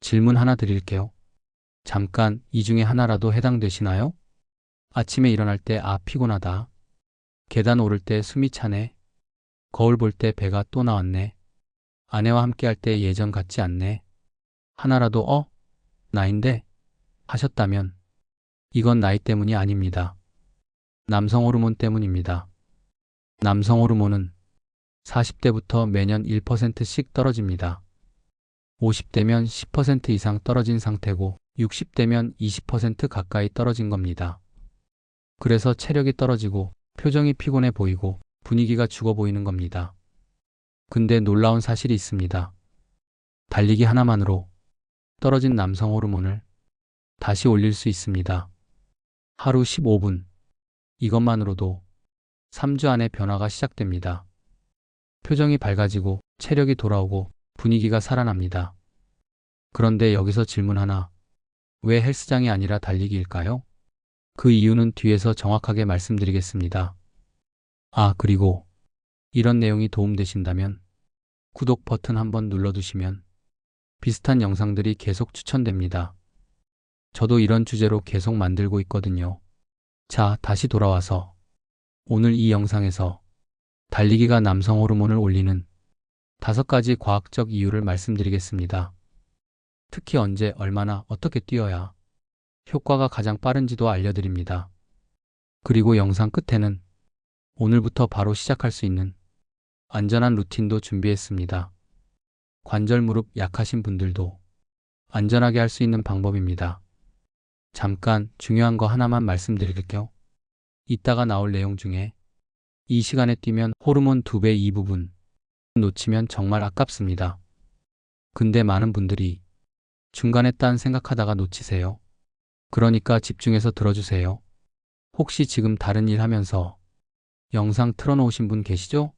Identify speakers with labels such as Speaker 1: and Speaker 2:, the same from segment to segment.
Speaker 1: 질문 하나 드릴게요. 잠깐 이 중에 하나라도 해당되시나요? 아침에 일어날 때 피곤하다. 계단 오를 때 숨이 차네. 거울 볼 때 배가 또 나왔네. 아내와 함께 할 때 예전 같지 않네. 하나라도 나인데 하셨다면 이건 나이 때문이 아닙니다. 남성 호르몬 때문입니다. 남성 호르몬은 40대부터 매년 1%씩 떨어집니다. 50대면 10% 이상 떨어진 상태고 60대면 20% 가까이 떨어진 겁니다. 그래서 체력이 떨어지고 표정이 피곤해 보이고 분위기가 죽어 보이는 겁니다. 근데 놀라운 사실이 있습니다. 달리기 하나만으로 떨어진 남성 호르몬을 다시 올릴 수 있습니다. 하루 15분. 이것만으로도 3주 안에 변화가 시작됩니다. 표정이 밝아지고 체력이 돌아오고 분위기가 살아납니다. 그런데 여기서 질문 하나. 왜 헬스장이 아니라 달리기일까요? 그 이유는 뒤에서 정확하게 말씀드리겠습니다. 그리고 이런 내용이 도움되신다면 구독 버튼 한번 눌러두시면 비슷한 영상들이 계속 추천됩니다. 저도 이런 주제로 계속 만들고 있거든요. 자, 다시 돌아와서 오늘 이 영상에서 달리기가 남성 호르몬을 올리는 5가지 과학적 이유를 말씀드리겠습니다. 특히 언제, 얼마나, 어떻게 뛰어야 효과가 가장 빠른지도 알려드립니다. 그리고 영상 끝에는 오늘부터 바로 시작할 수 있는 안전한 루틴도 준비했습니다. 관절, 무릎 약하신 분들도 안전하게 할 수 있는 방법입니다. 잠깐 중요한 거 하나만 말씀드릴게요. 이따가 나올 내용 중에 이 시간에 뛰면 호르몬 2배 이 부분 놓치면 정말 아깝습니다. 근데 많은 분들이 중간에 딴 생각하다가 놓치세요. 그러니까 집중해서 들어주세요. 혹시 지금 다른 일 하면서 영상 틀어놓으신 분 계시죠?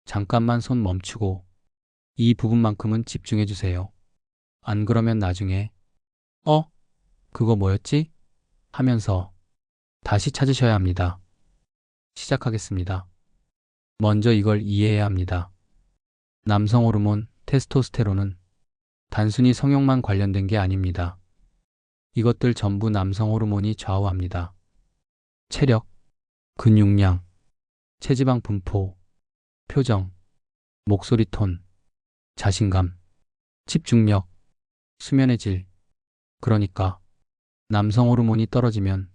Speaker 1: 잠깐만 손 멈추고 이 부분만큼은 집중해주세요. 안 그러면 나중에 그거 뭐였지? 하면서 다시 찾으셔야 합니다. 시작하겠습니다. 먼저 이걸 이해해야 합니다. 남성 호르몬, 테스토스테론은 단순히 성욕만 관련된 게 아닙니다. 이것들 전부 남성 호르몬이 좌우합니다. 체력, 근육량, 체지방 분포, 표정, 목소리 톤, 자신감, 집중력, 수면의 질. 그러니까 남성 호르몬이 떨어지면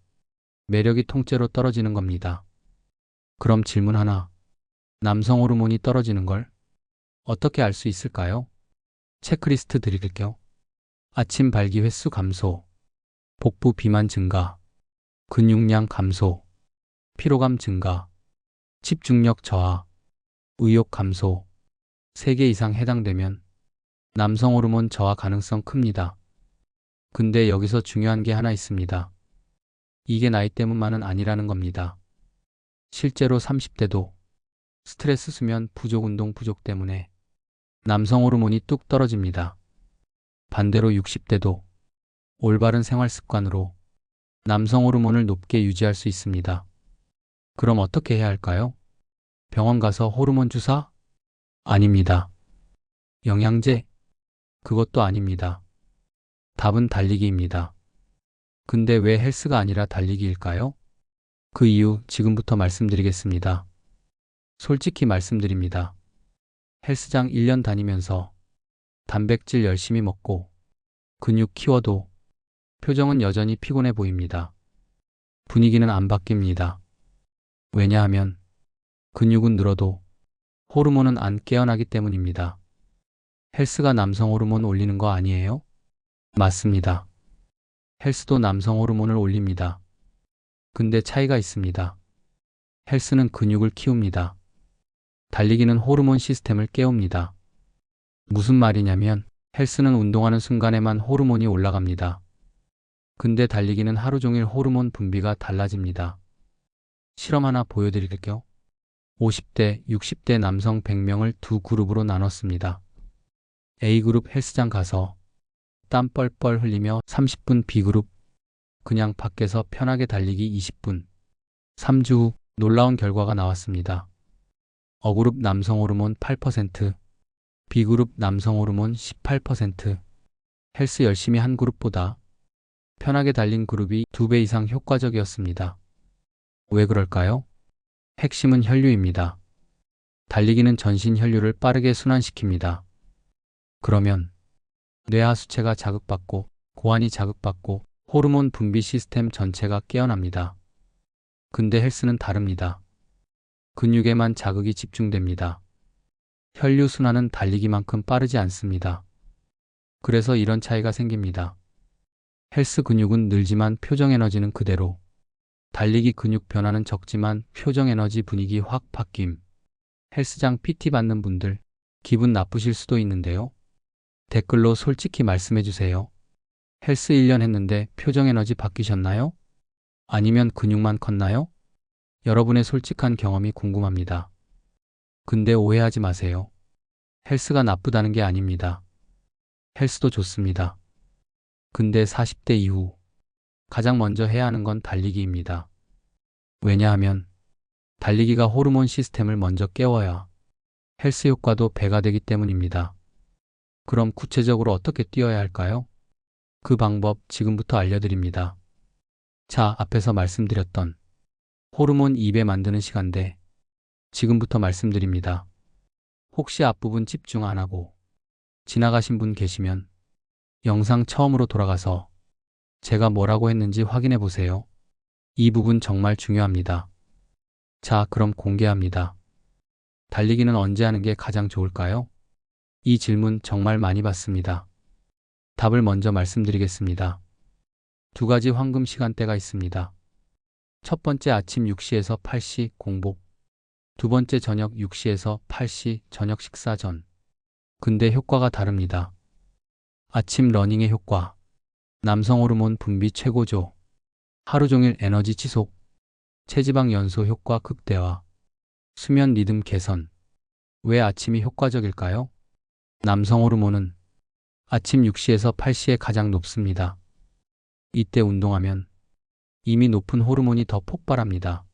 Speaker 1: 매력이 통째로 떨어지는 겁니다. 그럼 질문 하나. 남성 호르몬이 떨어지는 걸 어떻게 알 수 있을까요? 체크리스트 드릴게요. 아침 발기 횟수 감소, 복부 비만 증가, 근육량 감소, 피로감 증가, 집중력 저하, 의욕 감소. 3개 이상 해당되면 남성 호르몬 저하 가능성 큽니다. 근데 여기서 중요한 게 하나 있습니다. 이게 나이 때문만은 아니라는 겁니다. 실제로 30대도 스트레스, 수면 부족, 운동 부족 때문에 남성 호르몬이 뚝 떨어집니다. 반대로 60대도 올바른 생활 습관으로 남성 호르몬을 높게 유지할 수 있습니다. 그럼 어떻게 해야 할까요? 병원 가서 호르몬 주사? 아닙니다. 영양제? 그것도 아닙니다. 답은 달리기입니다. 근데 왜 헬스가 아니라 달리기일까요? 그 이유 지금부터 말씀드리겠습니다. 솔직히 말씀드립니다. 헬스장 1년 다니면서 단백질 열심히 먹고 근육 키워도 표정은 여전히 피곤해 보입니다. 분위기는 안 바뀝니다. 왜냐하면 근육은 늘어도 호르몬은 안 깨어나기 때문입니다. 헬스가 남성 호르몬 올리는 거 아니에요? 맞습니다. 헬스도 남성 호르몬을 올립니다. 근데 차이가 있습니다. 헬스는 근육을 키웁니다. 달리기는 호르몬 시스템을 깨웁니다. 무슨 말이냐면 헬스는 운동하는 순간에만 호르몬이 올라갑니다. 근데 달리기는 하루 종일 호르몬 분비가 달라집니다. 실험 하나 보여드릴게요. 50대, 60대 남성 100명을 두 그룹으로 나눴습니다. A그룹 헬스장 가서 땀 뻘뻘 흘리며 30분, B그룹 그냥 밖에서 편하게 달리기 20분. 3주 후 놀라운 결과가 나왔습니다. A그룹 남성 호르몬 8%, B그룹 남성 호르몬 18%, 헬스 열심히 한 그룹보다 편하게 달린 그룹이 2배 이상 효과적이었습니다. 왜 그럴까요? 핵심은 혈류입니다. 달리기는 전신 혈류를 빠르게 순환시킵니다. 그러면 뇌하수체가 자극받고 고환이 자극받고 호르몬 분비 시스템 전체가 깨어납니다. 근데 헬스는 다릅니다. 근육에만 자극이 집중됩니다. 혈류 순환은 달리기만큼 빠르지 않습니다. 그래서 이런 차이가 생깁니다. 헬스 근육은 늘지만 표정 에너지는 그대로. 달리기 근육 변화는 적지만 표정 에너지 분위기 확 바뀜. 헬스장 PT 받는 분들 기분 나쁘실 수도 있는데요. 댓글로 솔직히 말씀해 주세요. 헬스 1년 했는데 표정 에너지 바뀌셨나요? 아니면 근육만 컸나요? 여러분의 솔직한 경험이 궁금합니다. 근데 오해하지 마세요. 헬스가 나쁘다는 게 아닙니다. 헬스도 좋습니다. 근데 40대 이후 가장 먼저 해야 하는 건 달리기입니다. 왜냐하면 달리기가 호르몬 시스템을 먼저 깨워야 헬스 효과도 배가 되기 때문입니다. 그럼 구체적으로 어떻게 뛰어야 할까요? 그 방법 지금부터 알려드립니다. 자, 앞에서 말씀드렸던 호르몬 2배 만드는 시간대 지금부터 말씀드립니다. 혹시 앞부분 집중 안 하고 지나가신 분 계시면 영상 처음으로 돌아가서 제가 뭐라고 했는지 확인해 보세요. 이 부분 정말 중요합니다. 자, 그럼 공개합니다. 달리기는 언제 하는 게 가장 좋을까요? 이 질문 정말 많이 받습니다. 답을 먼저 말씀드리겠습니다. 2가지 황금 시간대가 있습니다. 첫 번째 아침 6시에서 8시 공복, 두 번째 저녁 6시에서 8시 저녁 식사 전. 근데 효과가 다릅니다. 아침 러닝의 효과. 남성 호르몬 분비 최고조. 하루 종일 에너지 지속. 체지방 연소 효과 극대화. 수면 리듬 개선. 왜 아침이 효과적일까요? 남성 호르몬은 아침 6시에서 8시에 가장 높습니다. 이때 운동하면 이미 높은 호르몬이 더 폭발합니다.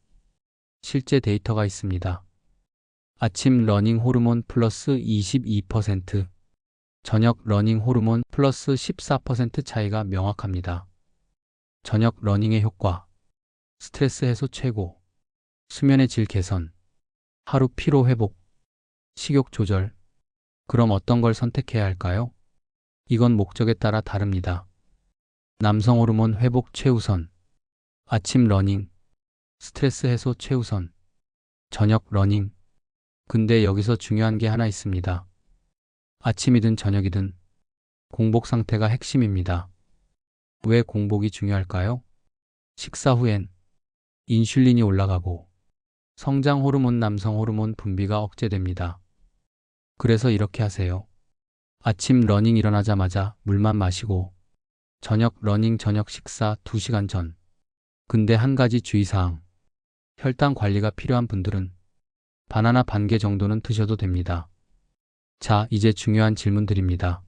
Speaker 1: 실제 데이터가 있습니다. 아침 러닝 호르몬 플러스 22%, 저녁 러닝 호르몬 플러스 14% 차이가 명확합니다. 저녁 러닝의 효과, 스트레스 해소 최고, 수면의 질 개선, 하루 피로 회복, 식욕 조절. 그럼 어떤 걸 선택해야 할까요? 이건 목적에 따라 다릅니다. 남성 호르몬 회복 최우선, 아침 러닝, 스트레스 해소 최우선, 저녁 러닝. 근데 여기서 중요한 게 하나 있습니다. 아침이든 저녁이든 공복 상태가 핵심입니다. 왜 공복이 중요할까요? 식사 후엔 인슐린이 올라가고 성장 호르몬 남성 호르몬 분비가 억제됩니다. 그래서 이렇게 하세요. 아침 러닝 일어나자마자 물만 마시고 저녁 러닝 저녁 식사 2시간 전. 근데 한 가지 주의사항. 혈당 관리가 필요한 분들은 바나나 반 개 정도는 드셔도 됩니다. 자, 이제 중요한 질문 드립니다.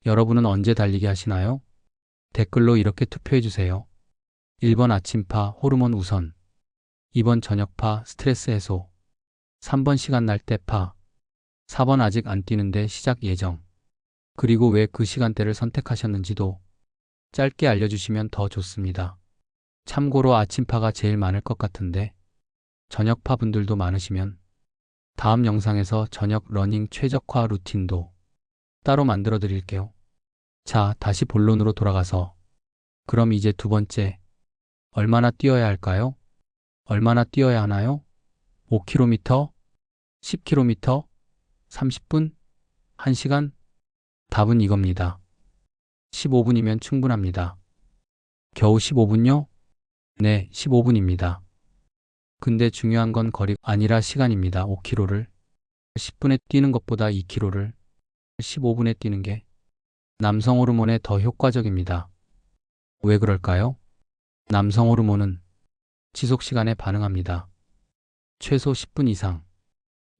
Speaker 1: 여러분은 언제 달리기 하시나요? 댓글로 이렇게 투표해 주세요. 1번 아침파 호르몬 우선, 2번 저녁파 스트레스 해소, 3번 시간 날 때파, 4번 아직 안 뛰는데 시작 예정. 그리고 왜 그 시간대를 선택하셨는지도 짧게 알려주시면 더 좋습니다. 참고로 아침파가 제일 많을 것 같은데 저녁파 분들도 많으시면 다음 영상에서 저녁 러닝 최적화 루틴도 따로 만들어 드릴게요. 자, 다시 본론으로 돌아가서 그럼 이제 두 번째, 얼마나 뛰어야 할까요? 얼마나 뛰어야 하나요? 5km? 10km? 30분? 1시간? 답은 이겁니다. 15분이면 충분합니다. 겨우 15분요? 네, 15분입니다. 근데 중요한 건 거리가 아니라 시간입니다. 5km를 10분에 뛰는 것보다 2km를 15분에 뛰는 게 남성 호르몬에 더 효과적입니다. 왜 그럴까요? 남성 호르몬은 지속 시간에 반응합니다. 최소 10분 이상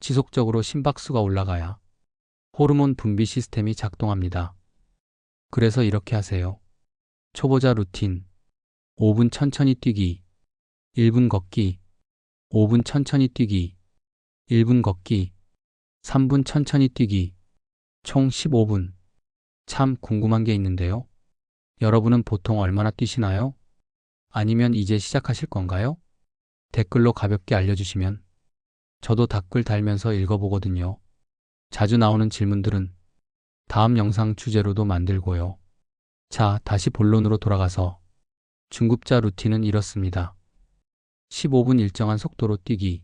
Speaker 1: 지속적으로 심박수가 올라가야 호르몬 분비 시스템이 작동합니다. 그래서 이렇게 하세요. 초보자 루틴 5분 천천히 뛰기, 1분 걷기, 5분 천천히 뛰기, 1분 걷기, 3분 천천히 뛰기, 총 15분. 참 궁금한 게 있는데요. 여러분은 보통 얼마나 뛰시나요? 아니면 이제 시작하실 건가요? 댓글로 가볍게 알려주시면 저도 댓글 달면서 읽어보거든요. 자주 나오는 질문들은 다음 영상 주제로도 만들고요. 자, 다시 본론으로 돌아가서 중급자 루틴은 이렇습니다. 15분 일정한 속도로 뛰기.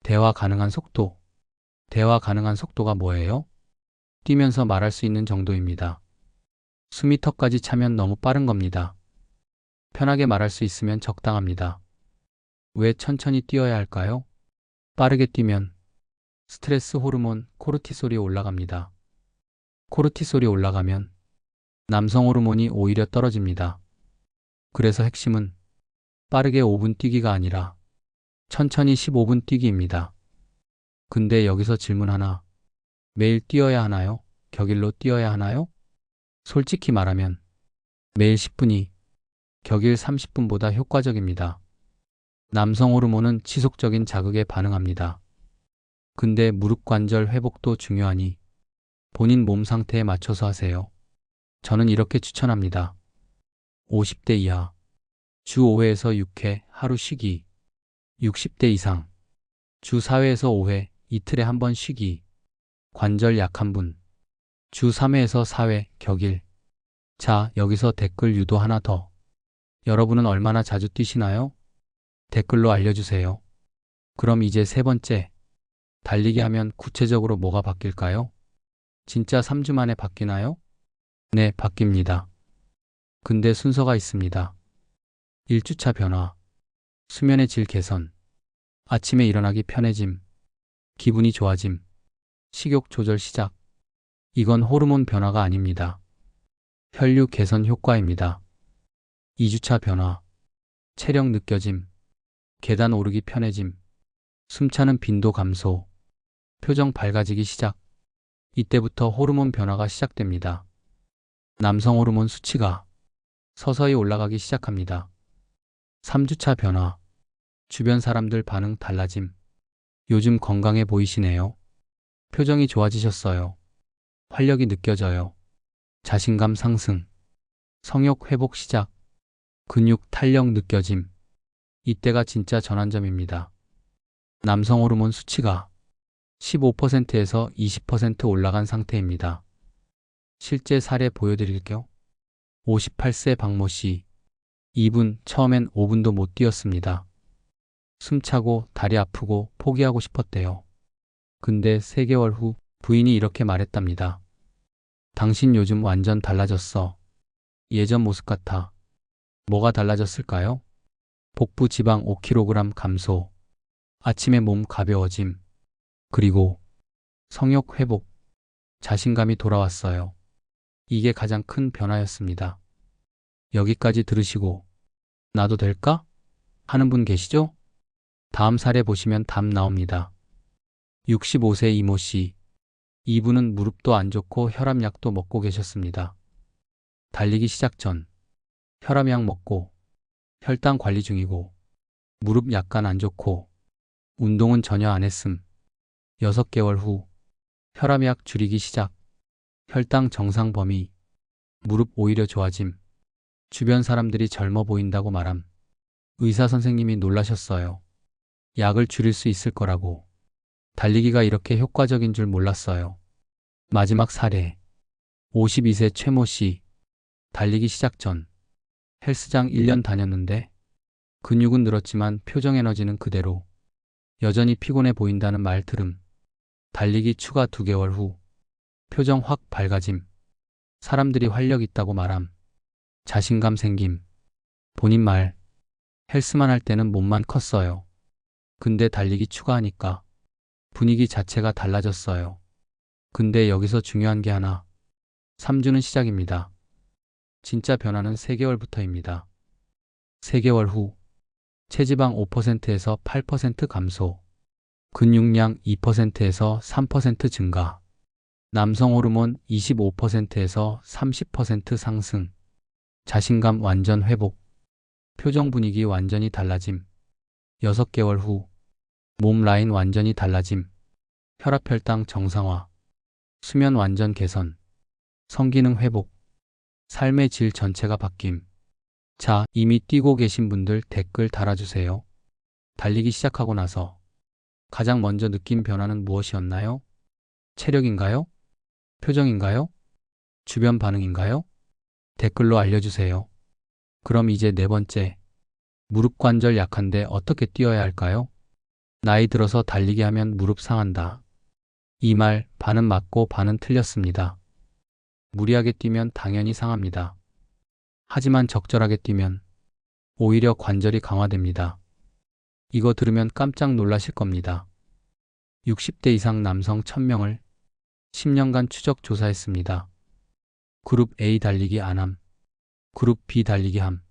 Speaker 1: 대화 가능한 속도. 대화 가능한 속도가 뭐예요? 뛰면서 말할 수 있는 정도입니다. 숨이 턱까지 차면 너무 빠른 겁니다. 편하게 말할 수 있으면 적당합니다. 왜 천천히 뛰어야 할까요? 빠르게 뛰면 스트레스 호르몬 코르티솔이 올라갑니다. 코르티솔이 올라가면 남성 호르몬이 오히려 떨어집니다. 그래서 핵심은 빠르게 5분 뛰기가 아니라 천천히 15분 뛰기입니다. 근데 여기서 질문 하나. 매일 뛰어야 하나요? 격일로 뛰어야 하나요? 솔직히 말하면 매일 10분이 격일 30분보다 효과적입니다. 남성 호르몬은 지속적인 자극에 반응합니다. 근데 무릎 관절 회복도 중요하니 본인 몸 상태에 맞춰서 하세요. 저는 이렇게 추천합니다. 50대 이하, 주 5회에서 6회 하루 쉬기. 60대 이상, 주 4회에서 5회 이틀에 한 번 쉬기. 관절 약한 분, 주 3회에서 4회 격일. 자, 여기서 댓글 유도 하나 더. 여러분은 얼마나 자주 뛰시나요? 댓글로 알려주세요. 그럼 이제 세 번째. 달리기 하면 구체적으로 뭐가 바뀔까요? 진짜 3주 만에 바뀌나요? 네, 바뀝니다. 근데 순서가 있습니다. 1주차 변화, 수면의 질 개선, 아침에 일어나기 편해짐, 기분이 좋아짐, 식욕 조절 시작. 이건 호르몬 변화가 아닙니다. 혈류 개선 효과입니다. 2주차 변화, 체력 느껴짐, 계단 오르기 편해짐, 숨차는 빈도 감소, 표정 밝아지기 시작. 이때부터 호르몬 변화가 시작됩니다. 남성 호르몬 수치가 서서히 올라가기 시작합니다. 3주차 변화, 주변 사람들 반응 달라짐. 요즘 건강해 보이시네요. 표정이 좋아지셨어요. 활력이 느껴져요. 자신감 상승, 성욕 회복 시작, 근육 탄력 느껴짐. 이때가 진짜 전환점입니다. 남성 호르몬 수치가 15%에서 20% 올라간 상태입니다. 실제 사례 보여드릴게요. 58세 박모 씨. 2분, 처음엔 5분도 못 뛰었습니다. 숨차고 다리 아프고 포기하고 싶었대요. 근데 3개월 후 부인이 이렇게 말했답니다. 당신 요즘 완전 달라졌어. 예전 모습 같아. 뭐가 달라졌을까요? 복부 지방 5kg 감소, 아침에 몸 가벼워짐, 그리고 성욕 회복, 자신감이 돌아왔어요. 이게 가장 큰 변화였습니다. 여기까지 들으시고 나도 될까? 하는 분 계시죠? 다음 사례 보시면 답 나옵니다. 65세 이모 씨. 이분은 무릎도 안 좋고 혈압약도 먹고 계셨습니다. 달리기 시작 전 혈압약 먹고 혈당 관리 중이고 무릎 약간 안 좋고 운동은 전혀 안 했음. 6개월 후 혈압약 줄이기 시작. 혈당 정상 범위. 무릎 오히려 좋아짐. 주변 사람들이 젊어 보인다고 말함. 의사 선생님이 놀라셨어요. 약을 줄일 수 있을 거라고. 달리기가 이렇게 효과적인 줄 몰랐어요. 마지막 사례. 52세 최모 씨. 달리기 시작 전 헬스장 1년 다녔는데 근육은 늘었지만 표정 에너지는 그대로. 여전히 피곤해 보인다는 말 들음. 달리기 추가 2개월 후 표정 확 밝아짐. 사람들이 활력 있다고 말함. 자신감 생김. 본인 말. 헬스만 할 때는 몸만 컸어요. 근데 달리기 추가하니까 분위기 자체가 달라졌어요. 근데 여기서 중요한 게 하나. 3주는 시작입니다. 진짜 변화는 3개월부터입니다. 3개월 후 체지방 5%에서 8% 감소, 근육량 2%에서 3% 증가, 남성 호르몬 25%에서 30% 상승, 자신감 완전 회복, 표정 분위기 완전히 달라짐. 6개월 후 몸 라인 완전히 달라짐. 혈압 혈당 정상화, 수면 완전 개선, 성기능 회복, 삶의 질 전체가 바뀜. 자, 이미 뛰고 계신 분들 댓글 달아주세요. 달리기 시작하고 나서 가장 먼저 느낀 변화는 무엇이었나요? 체력인가요? 표정인가요? 주변 반응인가요? 댓글로 알려주세요. 그럼 이제 네 번째, 무릎 관절 약한데 어떻게 뛰어야 할까요? 나이 들어서 달리기 하면 무릎 상한다. 이 말 반은 맞고 반은 틀렸습니다. 무리하게 뛰면 당연히 상합니다. 하지만 적절하게 뛰면 오히려 관절이 강화됩니다. 이거 들으면 깜짝 놀라실 겁니다. 60대 이상 남성 1000명을 10년간 추적 조사했습니다. 그룹 A 달리기 안함, 그룹 B 달리기 함,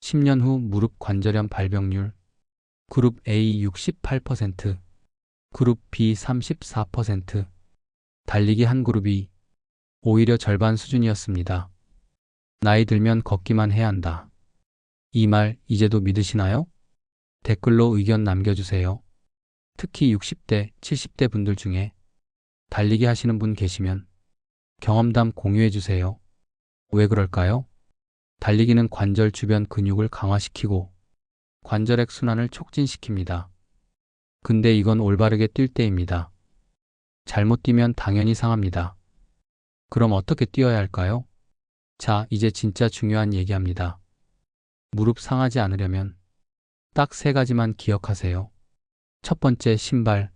Speaker 1: 10년 후 무릎 관절염 발병률, 그룹 A 68%, 그룹 B 34%, 달리기 한 그룹이 오히려 절반 수준이었습니다. 나이 들면 걷기만 해야 한다. 이 말 이제도 믿으시나요? 댓글로 의견 남겨주세요. 특히 60대, 70대 분들 중에 달리기 하시는 분 계시면 경험담 공유해주세요. 왜 그럴까요? 달리기는 관절 주변 근육을 강화시키고 관절액 순환을 촉진시킵니다. 근데 이건 올바르게 뛸 때입니다. 잘못 뛰면 당연히 상합니다. 그럼 어떻게 뛰어야 할까요? 자, 이제 진짜 중요한 얘기합니다. 무릎 상하지 않으려면 딱 세 가지만 기억하세요. 첫 번째, 신발.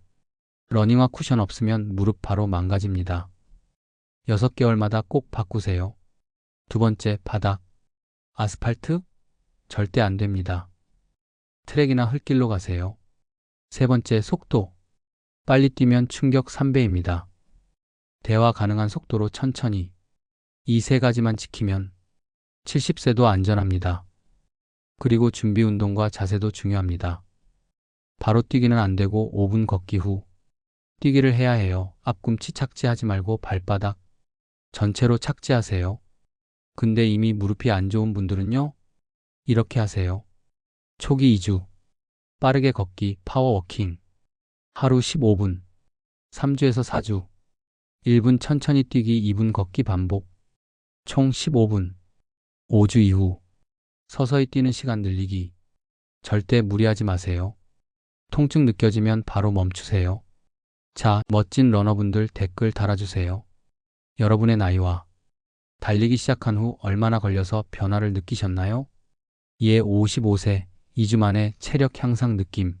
Speaker 1: 러닝화 쿠션 없으면 무릎 바로 망가집니다. 6개월마다 꼭 바꾸세요. 두 번째, 바닥. 아스팔트? 절대 안 됩니다. 트랙이나 흙길로 가세요. 세 번째, 속도. 빨리 뛰면 충격 3배입니다. 대화 가능한 속도로 천천히. 이 세 가지만 지키면 70세도 안전합니다. 그리고 준비 운동과 자세도 중요합니다. 바로 뛰기는 안 되고 5분 걷기 후 뛰기를 해야 해요. 앞꿈치 착지하지 말고 발바닥 전체로 착지하세요. 근데 이미 무릎이 안 좋은 분들은요, 이렇게 하세요. 초기 2주, 빠르게 걷기, 파워워킹, 하루 15분, 3주에서 4주, 1분 천천히 뛰기, 2분 걷기 반복, 총 15분, 5주 이후, 서서히 뛰는 시간 늘리기. 절대 무리하지 마세요. 통증 느껴지면 바로 멈추세요. 자, 멋진 러너분들 댓글 달아주세요. 여러분의 나이와 달리기 시작한 후 얼마나 걸려서 변화를 느끼셨나요? 예, 55세, 2주 만에 체력 향상 느낌.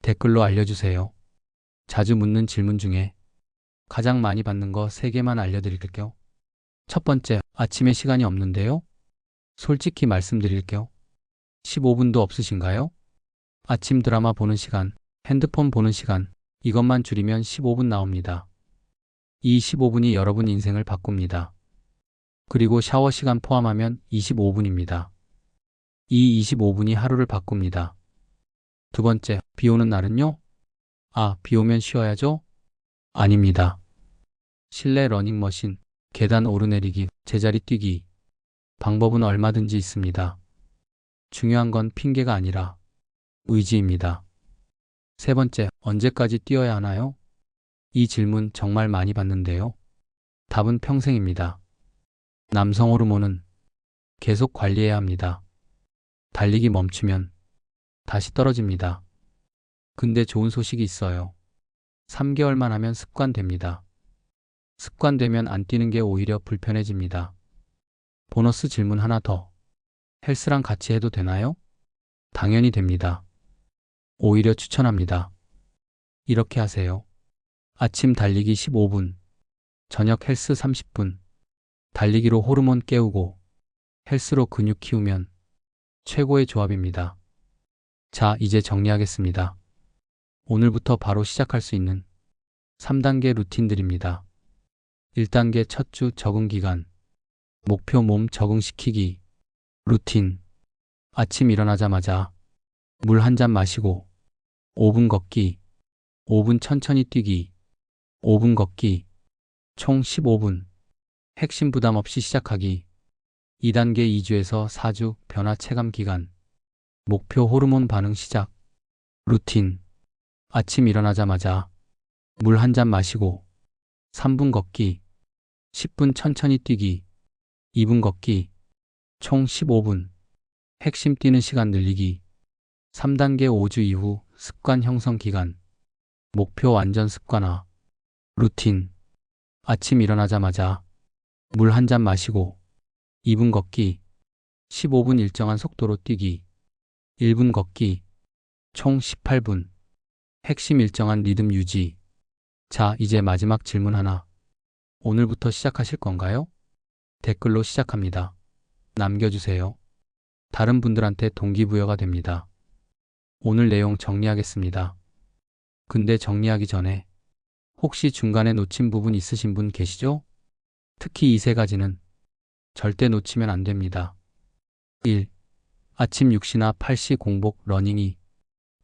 Speaker 1: 댓글로 알려주세요. 자주 묻는 질문 중에 가장 많이 받는 거 3개만 알려드릴게요. 첫 번째, 아침에 시간이 없는데요? 솔직히 말씀드릴게요. 15분도 없으신가요? 아침 드라마 보는 시간, 핸드폰 보는 시간, 이것만 줄이면 15분 나옵니다. 이 15분이 여러분 인생을 바꿉니다. 그리고 샤워 시간 포함하면 25분입니다. 이 25분이 하루를 바꿉니다. 두 번째, 비 오는 날은요? 아, 비 오면 쉬어야죠? 아닙니다. 실내 러닝머신, 계단 오르내리기, 제자리 뛰기. 방법은 얼마든지 있습니다. 중요한 건 핑계가 아니라 의지입니다. 세 번째, 언제까지 뛰어야 하나요? 이 질문 정말 많이 받는데요. 답은 평생입니다. 남성 호르몬은 계속 관리해야 합니다. 달리기 멈추면 다시 떨어집니다. 근데 좋은 소식이 있어요. 3개월만 하면 습관됩니다. 습관되면 안 뛰는 게 오히려 불편해집니다. 보너스 질문 하나 더. 헬스랑 같이 해도 되나요? 당연히 됩니다. 오히려 추천합니다. 이렇게 하세요. 아침 달리기 15분, 저녁 헬스 30분, 달리기로 호르몬 깨우고 헬스로 근육 키우면 최고의 조합입니다. 자, 이제 정리하겠습니다. 오늘부터 바로 시작할 수 있는 3단계 루틴들입니다. 1단계 첫 주 적응 기간, 목표 몸 적응시키기, 루틴, 아침 일어나자마자 물 한 잔 마시고 5분 걷기, 5분 천천히 뛰기, 5분 걷기, 총 15분, 핵심 부담 없이 시작하기. 2단계 2주에서 4주 변화 체감 기간, 목표 호르몬 반응 시작, 루틴, 아침 일어나자마자 물 한 잔 마시고 3분 걷기, 10분 천천히 뛰기, 2분 걷기, 총 15분. 핵심 뛰는 시간 늘리기. 3단계 5주 이후 습관 형성 기간. 목표 완전 습관화. 루틴. 아침 일어나자마자 물 한 잔 마시고 2분 걷기, 15분 일정한 속도로 뛰기, 1분 걷기, 총 18분. 핵심 일정한 리듬 유지. 자, 이제 마지막 질문 하나. 오늘부터 시작하실 건가요? 댓글로 시작합니다. 남겨주세요. 다른 분들한테 동기부여가 됩니다. 오늘 내용 정리하겠습니다. 근데 정리하기 전에 혹시 중간에 놓친 부분 있으신 분 계시죠? 특히 이 세 가지는 절대 놓치면 안 됩니다. 1. 아침 6시나 8시 공복 러닝. 2.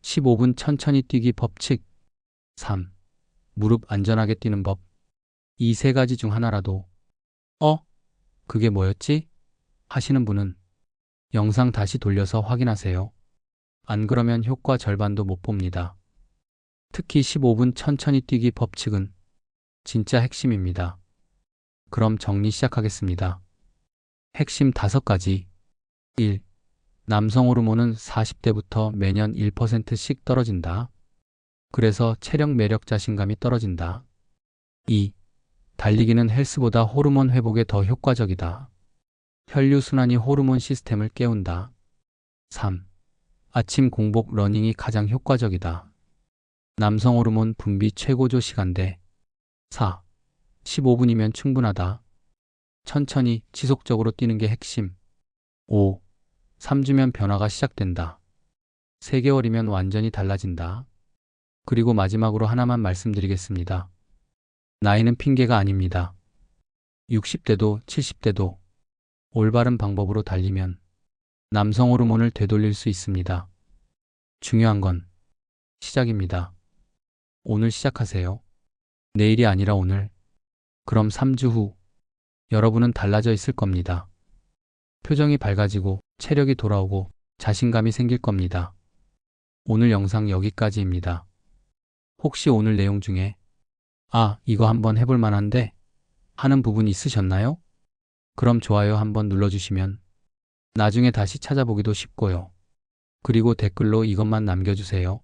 Speaker 1: 15분 천천히 뛰기 법칙. 3. 무릎 안전하게 뛰는 법. 이 세 가지 중 하나라도 그게 뭐였지? 하시는 분은 영상 다시 돌려서 확인하세요. 안 그러면 효과 절반도 못 봅니다. 특히 15분 천천히 뛰기 법칙은 진짜 핵심입니다. 그럼 정리 시작하겠습니다. 핵심 5가지. 1. 남성 호르몬은 40대부터 매년 1%씩 떨어진다. 그래서 체력, 매력, 자신감이 떨어진다. 2. 달리기는 헬스보다 호르몬 회복에 더 효과적이다. 혈류순환이 호르몬 시스템을 깨운다. 3. 아침 공복 러닝이 가장 효과적이다. 남성 호르몬 분비 최고조 시간대. 4. 15분이면 충분하다. 천천히 지속적으로 뛰는 게 핵심. 5. 3주면 변화가 시작된다. 3개월이면 완전히 달라진다. 그리고 마지막으로 하나만 말씀드리겠습니다. 나이는 핑계가 아닙니다. 60대도 70대도 올바른 방법으로 달리면 남성 호르몬을 되돌릴 수 있습니다. 중요한 건 시작입니다. 오늘 시작하세요. 내일이 아니라 오늘. 그럼 3주 후 여러분은 달라져 있을 겁니다. 표정이 밝아지고 체력이 돌아오고 자신감이 생길 겁니다. 오늘 영상 여기까지입니다. 혹시 오늘 내용 중에 이거 한번 해볼 만한데 하는 부분 있으셨나요? 그럼 좋아요 한번 눌러주시면 나중에 다시 찾아보기도 쉽고요. 그리고 댓글로 이것만 남겨주세요.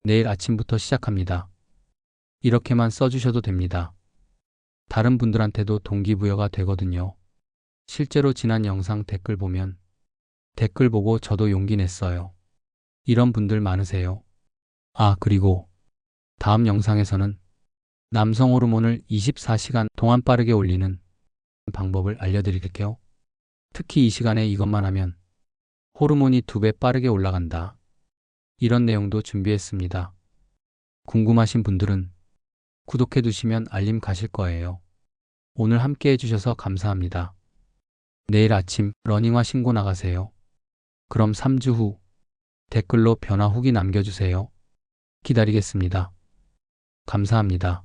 Speaker 1: 내일 아침부터 시작합니다. 이렇게만 써주셔도 됩니다. 다른 분들한테도 동기부여가 되거든요. 실제로 지난 영상 댓글 보면 댓글 보고 저도 용기 냈어요. 이런 분들 많으세요. 그리고 다음 영상에서는 남성 호르몬을 24시간 동안 빠르게 올리는 방법을 알려드릴게요. 특히 이 시간에 이것만 하면 호르몬이 2배 빠르게 올라간다. 이런 내용도 준비했습니다. 궁금하신 분들은 구독해 두시면 알림 가실 거예요. 오늘 함께 해주셔서 감사합니다. 내일 아침 러닝화 신고 나가세요. 그럼 3주 후 댓글로 변화 후기 남겨주세요. 기다리겠습니다. 감사합니다.